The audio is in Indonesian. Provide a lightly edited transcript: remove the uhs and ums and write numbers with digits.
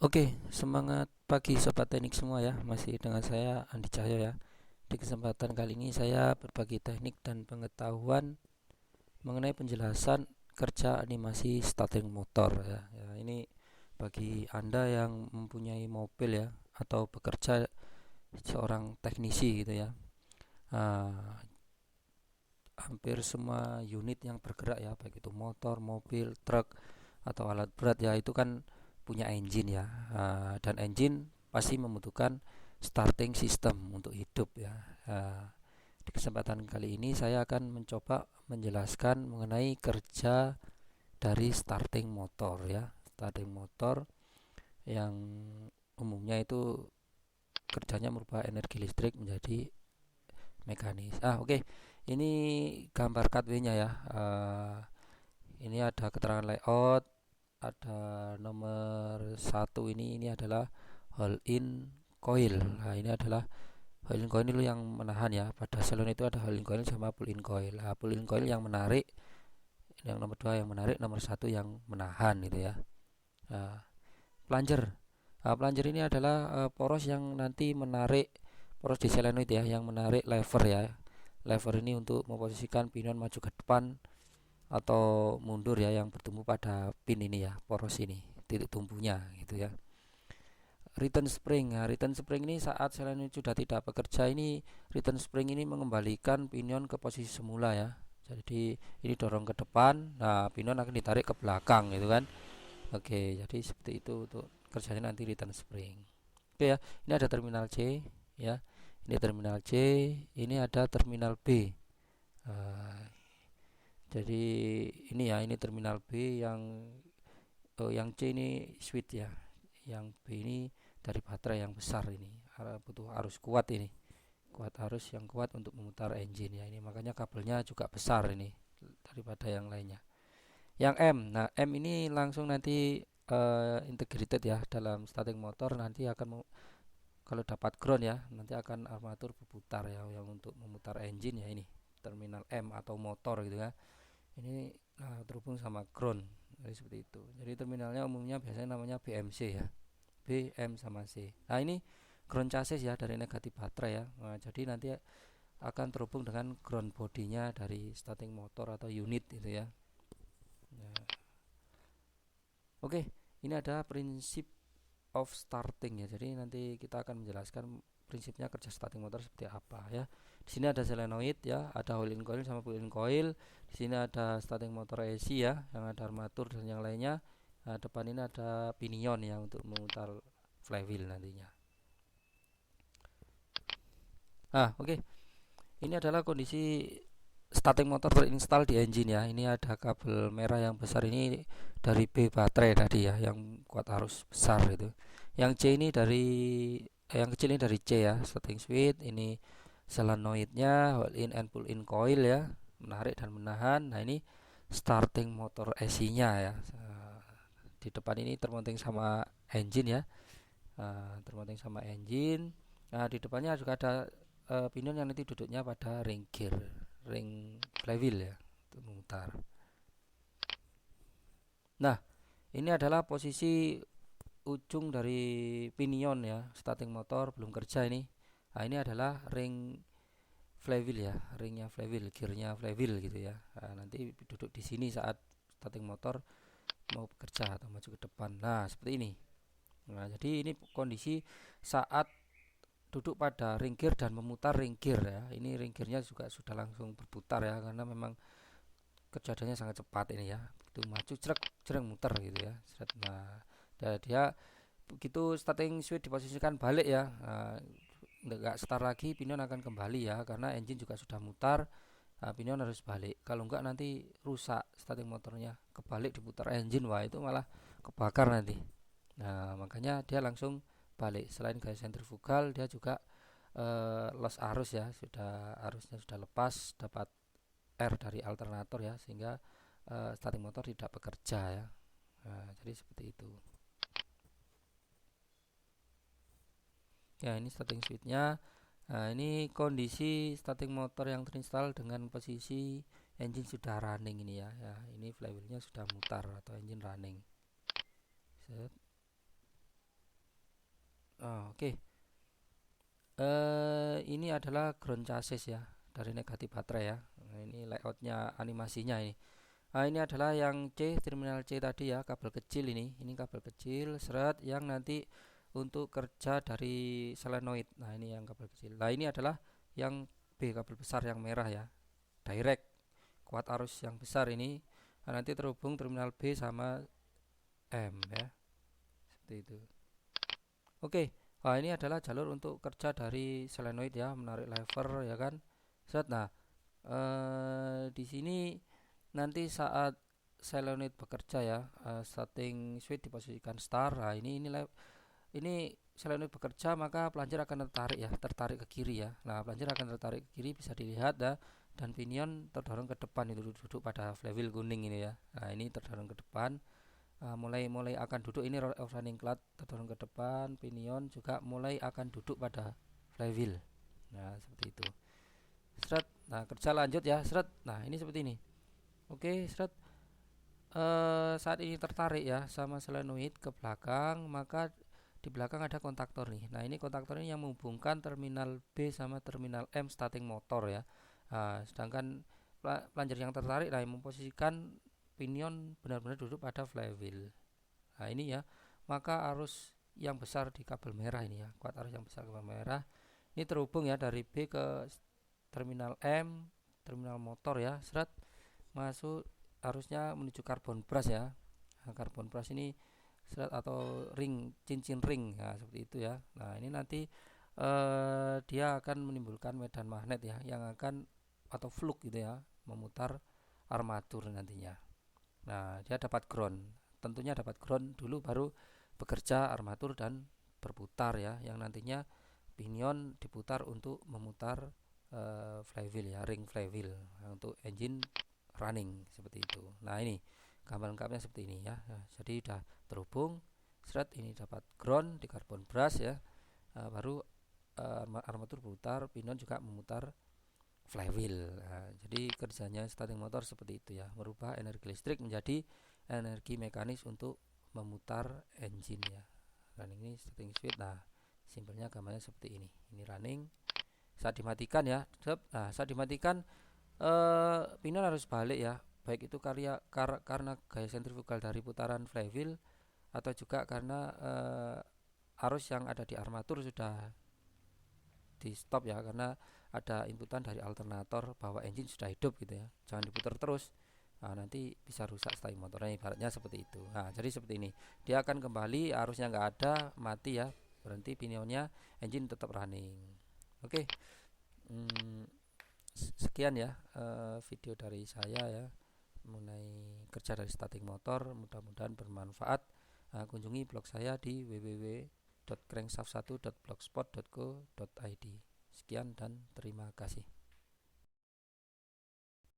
Oke, semangat pagi Sobat Teknik semua ya. Masih dengan saya Andi Cahyo ya. Di kesempatan kali ini saya berbagi teknik dan pengetahuan mengenai penjelasan kerja animasi starting motor ya. Ini bagi Anda yang mempunyai mobil ya atau bekerja seorang teknisi gitu ya. Nah, hampir semua unit yang bergerak ya, baik itu motor, mobil, truk atau alat berat ya, itu kan punya engine ya. Dan engine pasti membutuhkan starting system untuk hidup ya. Di kesempatan kali ini saya akan mencoba menjelaskan mengenai kerja dari starting motor ya. Starting motor yang umumnya itu kerjanya merubah energi listrik menjadi mekanis. Oke. Ini gambar cut-nya ya. Ini ada keterangan layout, ada nomor satu, ini adalah hold in coil. Nah, ini adalah hold in coil itu yang menahan ya. Pada salon itu ada hold in coil sama pull in coil. Pull in coil yang menarik, yang nomor dua yang menarik, nomor satu yang menahan gitu ya. Nah, plunger. Plunger ini adalah poros yang nanti menarik, poros di solenoid ya, yang menarik lever ya. Lever ini untuk memposisikan pinion maju ke depan atau mundur ya, yang bertumbuh pada pin ini ya, poros ini, titik tumbuhnya gitu ya. Return spring. Return spring ini saat selen ini sudah tidak bekerja, ini return spring ini mengembalikan pinion ke posisi semula ya. Jadi ini dorong ke depan, nah pinion akan ditarik ke belakang gitu kan. Oke, jadi seperti itu untuk kerjanya nanti return spring. Oke ya, ini ada terminal C ya. Ini terminal C, ini ada terminal B. Uh, jadi ini ya, ini terminal B yang C ini switch ya. Yang B ini dari baterai yang besar ini. Butuh arus kuat ini. Kuat arus yang kuat untuk memutar engine ya. Ini makanya kabelnya juga besar ini daripada yang lainnya. Yang M. Nah, M ini langsung nanti integrated ya dalam starting motor, nanti akan kalau dapat ground ya, nanti akan armatur berputar ya, yang untuk memutar engine ya, ini terminal M atau motor gitu ya. Ini terhubung sama ground. Jadi seperti itu. Jadi terminalnya umumnya biasanya namanya BMC ya. B, M sama C. Nah, ini ground chassis ya, dari negatif baterai ya. Nah, jadi nanti akan terhubung dengan ground bodinya dari starting motor atau unit itu ya. Nah, oke, ini ada prinsip of starting ya. Jadi nanti kita akan menjelaskan prinsipnya kerja starting motor seperti apa ya. Di sini ada solenoid ya, ada hold in coil sama pull in coil. Di sini ada starting motor AC ya, yang ada armatur dan yang lainnya. Nah, depan ini ada pinion ya untuk memutar flywheel nantinya. Oke. Ini adalah kondisi starting motor terinstall di engine ya. Ini ada kabel merah yang besar ini dari B baterai tadi ya, yang kuat arus besar itu. Yang C ini dari yang kecil ini dari C ya, starting switch. Ini solenoidnya, hold in and pull in coil ya, menarik dan menahan. Nah, ini starting motor AC-nya ya. Di depan ini termounting sama engine ya. Termounting sama engine. Nah, di depannya juga ada pinion yang nanti duduknya pada ring gear, ring flywheel ya, untuk memutar. Nah, ini adalah posisi ujung dari pinion ya, starting motor belum kerja ini. Nah, ini adalah ring flywheel ya, ringnya flywheel, gearnya flywheel gitu ya. Nah, nanti duduk di sini saat starting motor mau bekerja atau maju ke depan. Nah, seperti ini. Nah, jadi ini kondisi saat duduk pada ring gear dan memutar ring gear ya. Ini ring gearnya juga sudah langsung berputar ya, karena memang kejadiannya sangat cepat ini ya. Begitu maju cerek cereng muter gitu ya. Nah, dan dia begitu starting switch diposisikan balik ya. Nggak start lagi, pinion akan kembali ya, karena engine juga sudah mutar. Pinion harus balik. Kalau enggak nanti rusak starting motornya. Kebalik diputar engine, wah itu malah kebakar nanti. Nah, makanya dia langsung balik. Selain gaya sentrifugal, dia juga loss arus ya, sudah arusnya sudah lepas, dapat air dari alternator ya, sehingga starting motor tidak bekerja ya. Nah, jadi seperti itu. Ya, ini starting switchnya. Nah, ini kondisi starting motor yang terinstall dengan posisi engine sudah running ini ya. Ya, ini flywheelnya sudah mutar atau engine running. Set. Oke. Ini adalah ground chassis ya dari negatif baterai ya. Nah, ini layoutnya animasinya ini. Nah, ini adalah yang C, terminal C tadi ya, kabel kecil ini. Ini kabel kecil seret yang nanti untuk kerja dari solenoid. Nah, ini yang kabel kecil. Nah, ini adalah yang B, kabel besar yang merah ya. Direct kuat arus yang besar ini. Nah, nanti terhubung terminal B sama M ya. Seperti itu. Oke. Nah, ini adalah jalur untuk kerja dari solenoid ya, menarik lever ya kan. Set. Nah, di sini nanti saat solenoid bekerja ya, starting switch diposisikan start. Nah, ini solenoid bekerja, maka plunger akan tertarik ke kiri ya. Nah, plunger akan tertarik ke kiri, bisa dilihat ya, dan pinion terdorong ke depan, itu duduk pada flywheel kuning ini ya. Nah, ini terdorong ke depan. Mulai akan duduk, ini running clutch terdorong ke depan, pinion juga mulai akan duduk pada flywheel. Nah, seperti itu. Seret. Nah, kerja lanjut ya, seret. Nah, ini seperti ini. Oke, seret. Saat ini tertarik ya sama solenoid ke belakang, maka di belakang ada kontaktor nih. Nah, ini kontaktor ini yang menghubungkan terminal B sama terminal M starting motor ya. Sedangkan plunger yang tertarik, nah, yang memposisikan pinion benar-benar duduk pada flywheel. Nah, ini ya, maka arus yang besar di kabel merah ini ya, kuat arus yang besar kabel merah ini terhubung ya dari B ke terminal M, terminal motor ya, seret, masuk arusnya menuju karbon brush ya. Nah, karbon brush ini seret atau ring, cincin ring ya, seperti itu ya. Nah, ini nanti dia akan menimbulkan medan magnet ya, yang akan atau flux gitu ya, memutar armatur nantinya. Nah, dia dapat ground, tentunya dapat ground dulu baru bekerja armatur dan berputar ya, yang nantinya pinion diputar untuk memutar flywheel ya, ring flywheel untuk engine running seperti itu. Nah, ini gambar lengkapnya seperti ini ya. Nah, jadi sudah terhubung, seret, ini dapat ground di carbon brush ya. Baru armatur berputar, pinion juga memutar flywheel. Nah, jadi kerjanya starting motor seperti itu ya, merubah energi listrik menjadi energi mekanis untuk memutar engine ya. Running ini starting switch. Nah, simpelnya gambarnya seperti ini. Ini running. Saat dimatikan ya, nah, saat dimatikan pinion harus balik ya, baik itu karena gaya sentrifugal dari putaran flywheel atau juga karena arus yang ada di armatur sudah di stop ya, karena ada inputan dari alternator bahwa engine sudah hidup gitu ya, jangan diputar terus. Nah, nanti bisa rusak starting motornya, ibaratnya seperti itu. Nah, jadi seperti ini, dia akan kembali, arusnya nggak ada, mati ya, berhenti pinionnya, engine tetap running. Oke. Sekian ya video dari saya ya mengenai kerja dari starting motor, mudah-mudahan bermanfaat. Kunjungi blog saya di www.crankshaft1.blogspot.co.id. Sekian dan terima kasih.